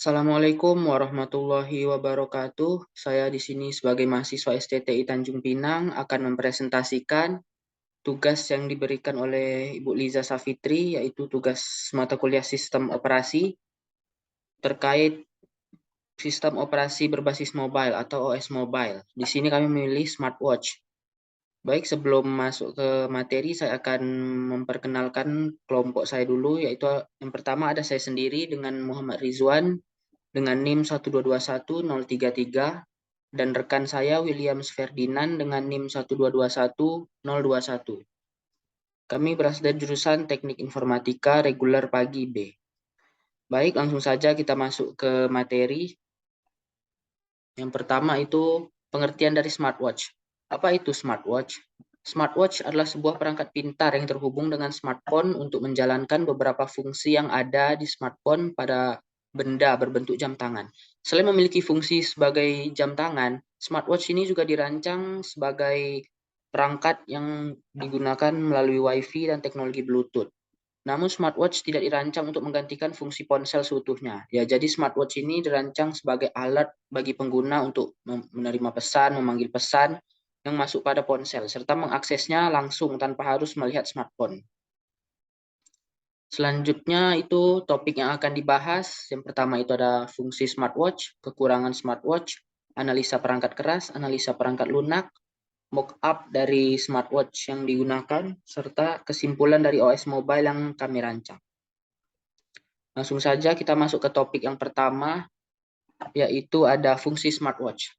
Assalamualaikum warahmatullahi wabarakatuh. Saya di sini sebagai mahasiswa STTI Tanjung Pinang akan mempresentasikan tugas yang diberikan oleh Ibu Liza Safitri, yaitu tugas mata kuliah Sistem Operasi terkait sistem operasi berbasis mobile atau OS mobile. Di sini kami memilih smartwatch. Baik, sebelum masuk ke materi, saya akan memperkenalkan kelompok saya dulu, yaitu yang pertama ada saya sendiri dengan Muhammad Rizwan, dengan NIM 1221033 dan rekan saya Williams Ferdinand dengan NIM 1221021. Kami berasal dari jurusan Teknik Informatika Reguler Pagi B. Baik, langsung saja kita masuk ke materi. Yang pertama itu pengertian dari smartwatch. Apa itu smartwatch? Smartwatch adalah sebuah perangkat pintar yang terhubung dengan smartphone untuk menjalankan beberapa fungsi yang ada di smartphone pada benda berbentuk jam tangan. Selain memiliki fungsi sebagai jam tangan, smartwatch ini juga dirancang sebagai perangkat yang digunakan melalui Wi-Fi dan teknologi Bluetooth. Namun smartwatch tidak dirancang untuk menggantikan fungsi ponsel seutuhnya. Ya, jadi smartwatch ini dirancang sebagai alat bagi pengguna untuk menerima pesan, memanggil pesan yang masuk pada ponsel, serta mengaksesnya langsung tanpa harus melihat smartphone. Selanjutnya itu topik yang akan dibahas. Yang pertama itu ada fungsi smartwatch, kekurangan smartwatch, analisa perangkat keras, analisa perangkat lunak, mock-up dari smartwatch yang digunakan, serta kesimpulan dari OS mobile yang kami rancang. Langsung saja kita masuk ke topik yang pertama, yaitu ada fungsi smartwatch.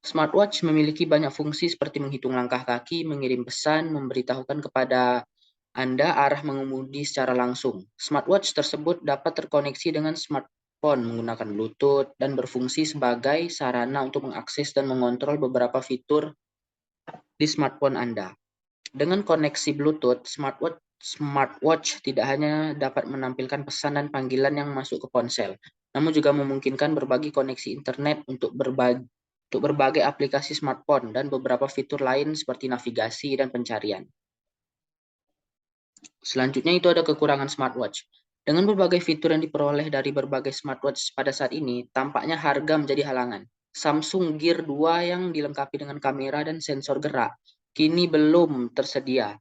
Smartwatch memiliki banyak fungsi seperti menghitung langkah kaki, mengirim pesan, memberitahukan kepada Anda arah mengemudi secara langsung. Smartwatch tersebut dapat terkoneksi dengan smartphone menggunakan Bluetooth dan berfungsi sebagai sarana untuk mengakses dan mengontrol beberapa fitur di smartphone Anda. Dengan koneksi Bluetooth, smartwatch tidak hanya dapat menampilkan pesan dan panggilan yang masuk ke ponsel, namun juga memungkinkan berbagi koneksi internet untuk berbagai aplikasi smartphone dan beberapa fitur lain seperti navigasi dan pencarian. Selanjutnya itu ada kekurangan smartwatch. Dengan berbagai fitur yang diperoleh dari berbagai smartwatch pada saat ini, tampaknya harga menjadi halangan. Samsung Gear 2 yang dilengkapi dengan kamera dan sensor gerak kini belum tersedia.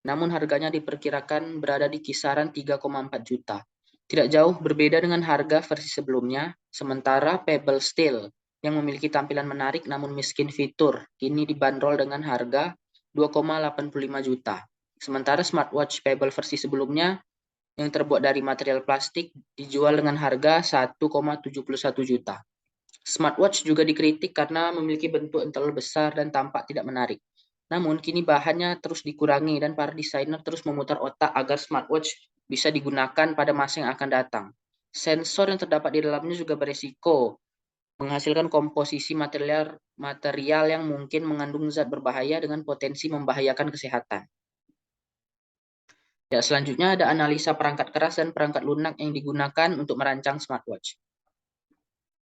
Namun harganya diperkirakan berada di kisaran 3,4 juta. Tidak jauh berbeda dengan harga versi sebelumnya, sementara Pebble Steel yang memiliki tampilan menarik namun miskin fitur kini dibanderol dengan harga 2,85 juta. Sementara smartwatch Pebble versi sebelumnya yang terbuat dari material plastik dijual dengan harga 1,71 juta. Smartwatch juga dikritik karena memiliki bentuk yang terlalu besar dan tampak tidak menarik. Namun, kini bahannya terus dikurangi dan para desainer terus memutar otak agar smartwatch bisa digunakan pada masa yang akan datang. Sensor yang terdapat di dalamnya juga beresiko menghasilkan komposisi material yang mungkin mengandung zat berbahaya dengan potensi membahayakan kesehatan. Ya, selanjutnya ada analisa perangkat keras dan perangkat lunak yang digunakan untuk merancang smartwatch.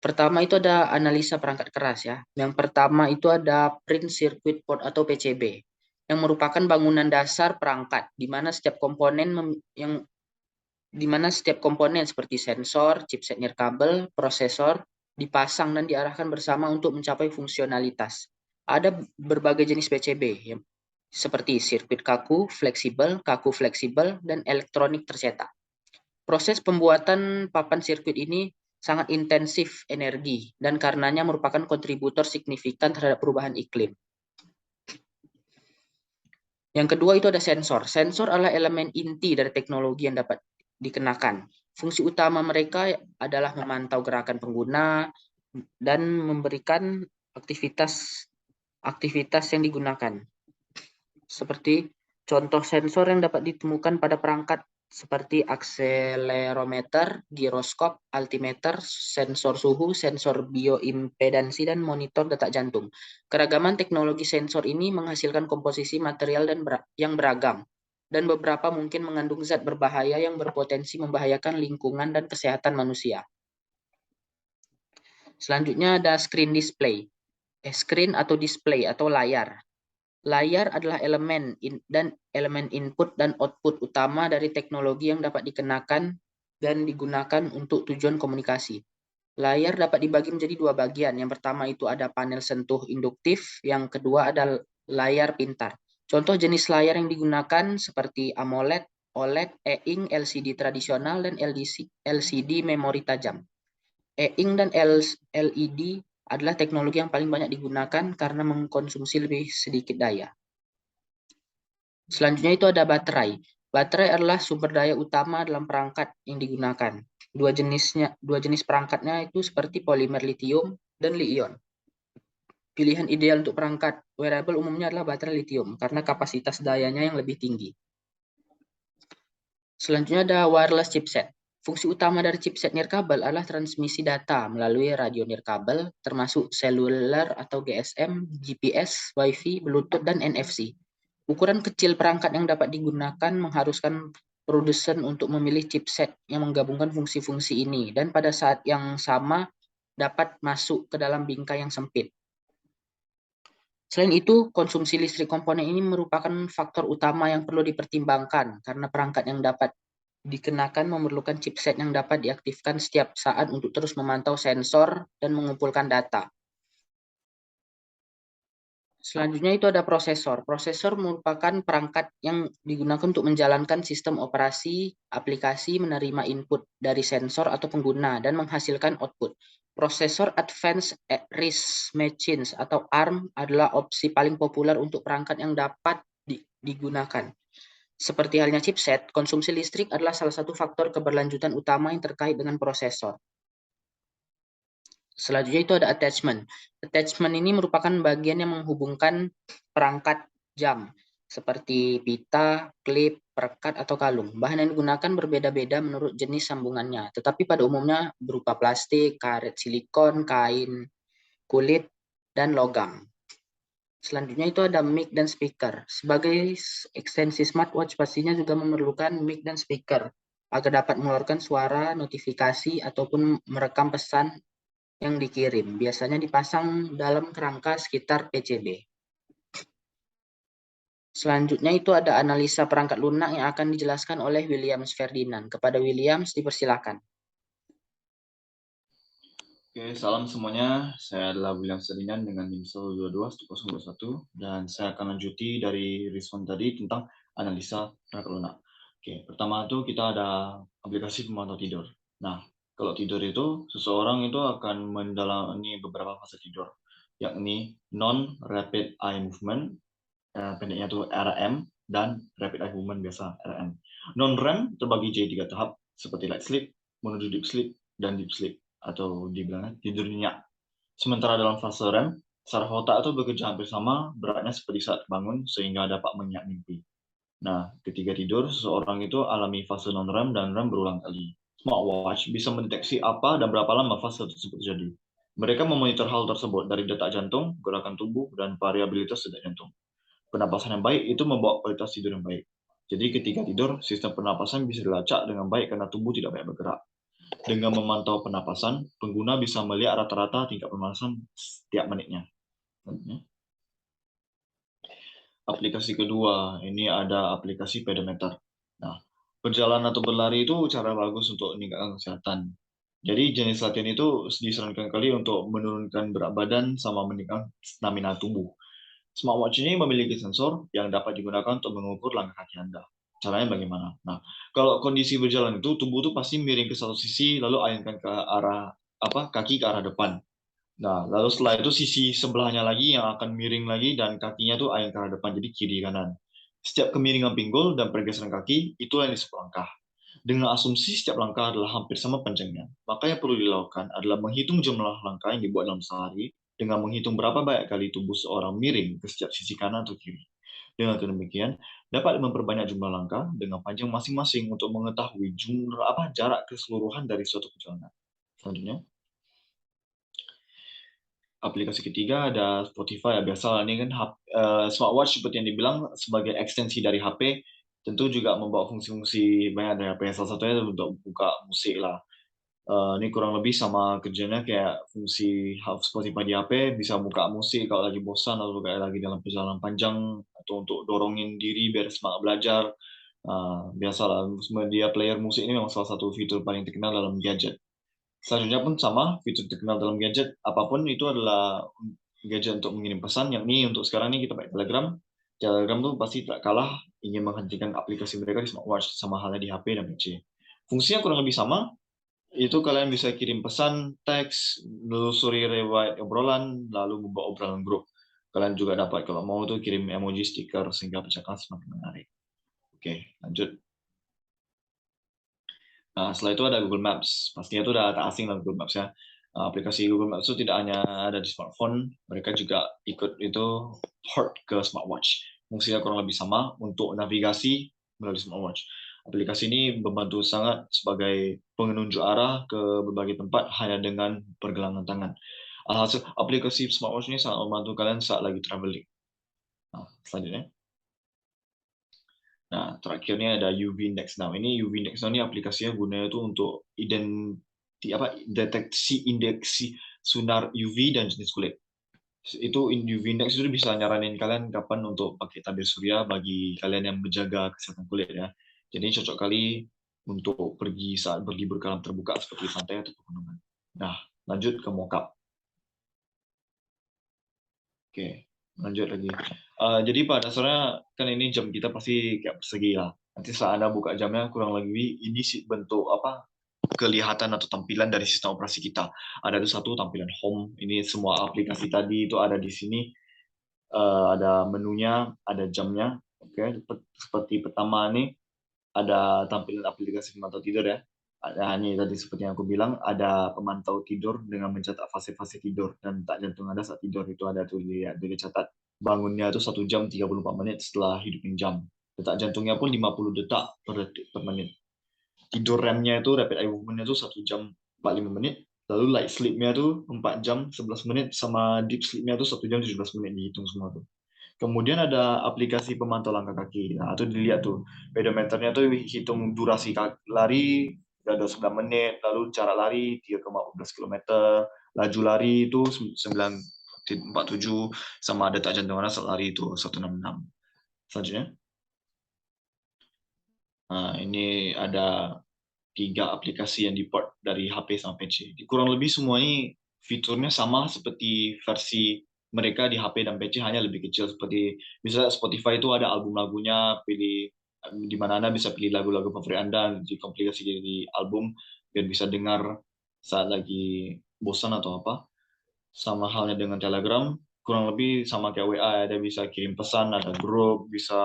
Pertama itu ada analisa perangkat keras ya. Yang pertama itu ada print circuit board atau PCB yang merupakan bangunan dasar perangkat di mana setiap komponen seperti sensor, chipset nirkabel, prosesor dipasang dan diarahkan bersama untuk mencapai fungsionalitas. Ada berbagai jenis PCB seperti sirkuit kaku fleksibel, dan elektronik tercetak. Proses pembuatan papan sirkuit ini sangat intensif energi dan karenanya merupakan kontributor signifikan terhadap perubahan iklim. Yang kedua itu ada sensor. Sensor adalah elemen inti dari teknologi yang dapat dikenakan. Fungsi utama mereka adalah memantau gerakan pengguna dan memberikan aktivitas yang digunakan. Seperti contoh sensor yang dapat ditemukan pada perangkat seperti akselerometer, giroskop, altimeter, sensor suhu, sensor bioimpedansi, dan monitor detak jantung. Keragaman teknologi sensor ini menghasilkan komposisi material yang beragam, dan beberapa mungkin mengandung zat berbahaya yang berpotensi membahayakan lingkungan dan kesehatan manusia. Selanjutnya ada screen display. Screen atau display atau layar. Layar adalah elemen input dan output utama dari teknologi yang dapat dikenakan dan digunakan untuk tujuan komunikasi. Layar dapat dibagi menjadi dua bagian. Yang pertama itu ada panel sentuh induktif, yang kedua ada layar pintar. Contoh jenis layar yang digunakan seperti AMOLED, OLED, e-ink, LCD tradisional, dan LCD memori tajam. E-ink dan LED adalah teknologi yang paling banyak digunakan karena mengkonsumsi lebih sedikit daya. Selanjutnya itu ada baterai. Baterai adalah sumber daya utama dalam perangkat yang digunakan. Dua jenis perangkatnya itu seperti polimer litium dan li-ion. Pilihan ideal untuk perangkat wearable umumnya adalah baterai litium karena kapasitas dayanya yang lebih tinggi. Selanjutnya ada wireless chipset. Fungsi utama dari chipset nirkabel adalah transmisi data melalui radio nirkabel, termasuk seluler atau GSM, GPS, Wi-Fi, Bluetooth, dan NFC. Ukuran kecil perangkat yang dapat digunakan mengharuskan produsen untuk memilih chipset yang menggabungkan fungsi-fungsi ini, dan pada saat yang sama dapat masuk ke dalam bingkai yang sempit. Selain itu, konsumsi listrik komponen ini merupakan faktor utama yang perlu dipertimbangkan karena perangkat yang dapat dikenakan memerlukan chipset yang dapat diaktifkan setiap saat untuk terus memantau sensor dan mengumpulkan data. Selanjutnya itu ada prosesor. Prosesor merupakan perangkat yang digunakan untuk menjalankan sistem operasi, aplikasi, menerima input dari sensor atau pengguna, dan menghasilkan output. Prosesor Advanced Reasoning Machines atau ARM adalah opsi paling populer untuk perangkat yang dapat digunakan. Seperti halnya chipset, konsumsi listrik adalah salah satu faktor keberlanjutan utama yang terkait dengan prosesor. Selanjutnya itu ada attachment. Attachment ini merupakan bagian yang menghubungkan perangkat jam, seperti pita, klip, perekat, atau kalung. Bahan yang digunakan berbeda-beda menurut jenis sambungannya, tetapi pada umumnya berupa plastik, karet silikon, kain, kulit, dan logam. Selanjutnya itu ada mic dan speaker. Sebagai ekstensi smartwatch pastinya juga memerlukan mic dan speaker agar dapat mengeluarkan suara, notifikasi, ataupun merekam pesan yang dikirim. Biasanya dipasang dalam kerangka sekitar PCB. Selanjutnya itu ada analisa perangkat lunak yang akan dijelaskan oleh Williams Ferdinand. Kepada Williams, dipersilakan. Oke, salam semuanya. Saya adalah William Ferdinand dengan NIM 122-1021 dan saya akan lanjuti dari Rizwan tadi tentang analisa perangkat lunak. Oke, pertama itu kita ada aplikasi pemantau tidur. Nah, kalau tidur itu seseorang itu akan mendalami beberapa fase tidur, yakni non-rapid eye movement, pendeknya itu REM, dan rapid eye movement biasa REM. Non-REM terbagi jadi 3 tahap seperti light sleep, menuju deep sleep, dan deep sleep atau dibilang tidur nyenyak. Sementara dalam fase REM, saraf otak itu bekerja hampir sama beratnya seperti saat bangun sehingga dapat menyenyak mimpi. Nah, ketika tidur, seseorang itu alami fase non-REM dan REM berulang kali. Smartwatch bisa mendeteksi apa dan berapa lama fase tersebut terjadi. Mereka memonitor hal tersebut dari detak jantung, gerakan tubuh, dan variabilitas detak jantung. Pernapasan yang baik itu membawa kualitas tidur yang baik. Jadi ketika tidur, sistem pernapasan bisa dilacak dengan baik karena tubuh tidak banyak bergerak. Dengan memantau pernapasan, pengguna bisa melihat rata-rata tingkat pernapasan setiap menitnya. Aplikasi kedua, ini ada aplikasi pedometer. Nah, berjalan atau berlari itu cara bagus untuk meningkatkan kesehatan. Jadi jenis latihan itu disarankan kali untuk menurunkan berat badan sama meningkatkan stamina tubuh. Smartwatch ini memiliki sensor yang dapat digunakan untuk mengukur langkah kaki Anda. Caranya bagaimana? Nah, kalau kondisi berjalan itu tubuh itu pasti miring ke satu sisi lalu ayunkan ke arah kaki ke arah depan. Nah, lalu setelah itu sisi sebelahnya lagi yang akan miring lagi dan kakinya tuh ayun ke arah depan jadi kiri kanan. Setiap kemiringan pinggul dan pergeseran kaki itulah yang disebut langkah. Dengan asumsi setiap langkah adalah hampir sama panjangnya, maka yang perlu dilakukan adalah menghitung jumlah langkah yang dibuat dalam sehari dengan menghitung berapa banyak kali tubuh seorang miring ke setiap sisi kanan atau kiri. Dengan demikian, dapat memperbanyak jumlah langkah dengan panjang masing-masing untuk mengetahui jarak keseluruhan dari suatu perjalanan. Selanjutnya, aplikasi ketiga ada Spotify ya biasa ini kan smartwatch seperti yang dibilang sebagai ekstensi dari HP tentu juga membawa fungsi-fungsi banyak dari HP. Salah satunya untuk buka musik lah. Ini kurang lebih sama kerjanya kayak fungsi Spotify di HP, bisa buka musik kalau lagi bosan atau kayak lagi dalam perjalanan panjang atau untuk dorongin diri biar semangat belajar. Biasalah media player musik ini memang salah satu fitur paling terkenal dalam gadget. Selanjutnya pun sama, fitur terkenal dalam gadget apapun itu adalah gadget untuk mengirim pesan. Yang ini untuk sekarang ini kita pakai Telegram. Telegram tuh pasti tak kalah ingin menghentikan aplikasi mereka di smartwatch, sama halnya di HP dan PC. Fungsinya kurang lebih sama, itu kalian bisa kirim pesan, teks, menelusuri riwayat obrolan, lalu membuat obrolan grup. Kalian juga dapat kalau mau tuh kirim emoji, stiker, sehingga percakapan semakin menarik. Oke, lanjut. Nah, setelah itu ada Google Maps. Pastinya itu udah tak asing lah Google Maps ya. Aplikasi Google Maps itu tidak hanya ada di smartphone, mereka juga ikut itu port ke smartwatch. Fungsinya kurang lebih sama untuk navigasi melalui smartwatch. Aplikasi ini membantu sangat sebagai penunjuk arah ke berbagai tempat hanya dengan pergelangan tangan. Alhasil, aplikasi smartwatch ini sangat membantu kalian saat lagi traveling. Nah, selanjutnya. Nah, terakhirnya ada UV Index Now. Ini UV Index Now ini aplikasinya gunanya itu untuk deteksi indeksi sinar UV dan jenis kulit. Itu UV Index itu bisa nyaranin kalian kapan untuk pakai tabir surya bagi kalian yang menjaga kesehatan kulit ya. Jadi cocok kali untuk pergi saat berlibur ke alam terbuka seperti pantai atau pegunungan. Nah, lanjut ke mockup. Oke, lanjut lagi. Jadi pada dasarnya kan ini jam kita pasti kayak persegi ya. Nanti saat Anda buka jamnya kurang lebih ini sih bentuk apa kelihatan atau tampilan dari sistem operasi kita. Ada tuh satu tampilan home. Ini semua aplikasi tadi itu ada di sini. Ada menunya, ada jamnya. Oke, seperti pertama nih ada tampilan aplikasi pemantau tidur ya. Ada ini tadi seperti yang aku bilang, ada pemantau tidur dengan mencatat fase-fase tidur dan detak jantung Anda saat tidur itu ada tuh dilihat, dicatat. Bangunnya itu 1 jam 34 menit setelah hidupin jam. Detak jantungnya pun 50 detak per detik per menit. Tidur REM-nya itu rapid eye movement-nya itu 1 jam 45 menit. Lalu light sleep-nya itu 4 jam 11 menit sama deep sleep-nya itu 1 jam 17 menit dihitung semua tuh. Kemudian ada aplikasi pemantau langkah kaki. Nah, itu dilihat tuh. Pedometernya tuh hitung durasi lari, ada 9 menit, lalu jarak lari 3,14 km, laju lari itu 9,47, sama detak jantung Anda saat lari itu 166. Selanjutnya. Nah, ini ada 3 aplikasi yang di-port dari HP sama PC. Kurang lebih semua ini fiturnya sama seperti versi mereka di HP dan PC, hanya lebih kecil. Seperti misalnya Spotify itu ada album lagunya, pilih di mana Anda bisa pilih lagu-lagu favorit Anda, dikompilasi jadi album biar bisa dengar saat lagi bosan atau apa. Sama halnya dengan Telegram, kurang lebih sama kayak WA, ada bisa kirim pesan, ada grup, bisa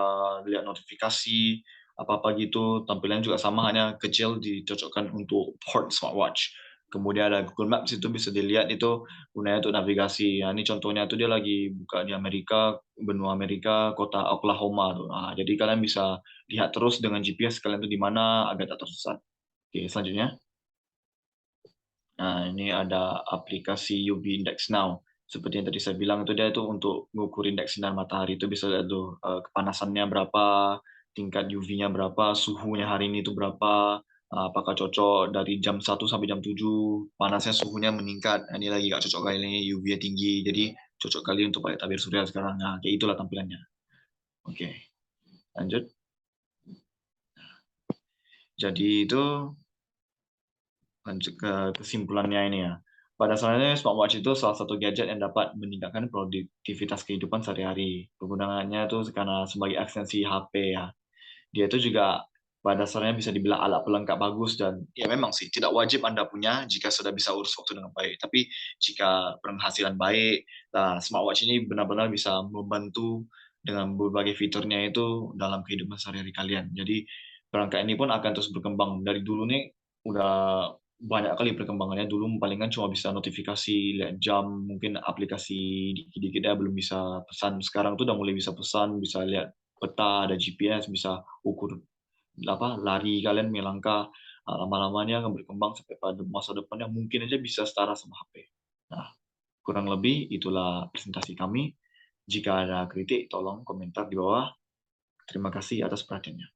lihat notifikasi, apa-apa gitu. Tampilan juga sama, hanya kecil, dicocokkan untuk port smartwatch. Kemudian ada Google Maps, itu bisa dilihat, itu gunanya untuk navigasi. Nah, ini contohnya tuh dia lagi buka di Amerika, benua Amerika, kota Oklahoma tuh. Nah, jadi kalian bisa lihat terus dengan GPS kalian tuh di mana agar tak tersesat. Oke, selanjutnya. Nah, ini ada aplikasi UV Index Now. Seperti yang tadi saya bilang, itu dia itu untuk mengukur indeks sinar matahari. Itu bisa lihat tuh kepanasannya berapa, tingkat UV-nya berapa, suhunya hari ini itu berapa, apakah cocok dari jam 1 sampai jam 7, panasnya suhunya meningkat. Nah, ini lagi nggak cocok kali ini, UV-nya tinggi, jadi cocok kali untuk pakai tabir surya sekarang. Nah, kayak itulah tampilannya. Oke, lanjut. Jadi itu lanjut ke kesimpulannya ini ya. Pada dasarnya smartwatch itu salah satu gadget yang dapat meningkatkan produktivitas kehidupan sehari-hari. Penggunaannya itu karena sebagai ekstensi HP ya. Dia itu juga pada dasarnya bisa dibilang alat pelengkap bagus, dan ya memang sih tidak wajib Anda punya jika sudah bisa urus waktu dengan baik. Tapi jika penghasilan baik, nah, smartwatch ini benar-benar bisa membantu dengan berbagai fiturnya itu dalam kehidupan sehari-hari kalian. Jadi perangkat ini pun akan terus berkembang. Dari dulu nih udah banyak kali perkembangannya. Dulu palingan cuma bisa notifikasi, lihat jam, mungkin aplikasi dikit-dikit ya belum bisa pesan. Sekarang tuh udah mulai bisa pesan, bisa lihat peta, ada GPS, bisa ukur apa lari kalian, melangkah. Lama-lamanya akan berkembang sampai pada masa depannya mungkin aja bisa setara sama HP. Nah, kurang lebih itulah presentasi kami. Jika ada kritik, tolong komentar di bawah. Terima kasih atas perhatiannya.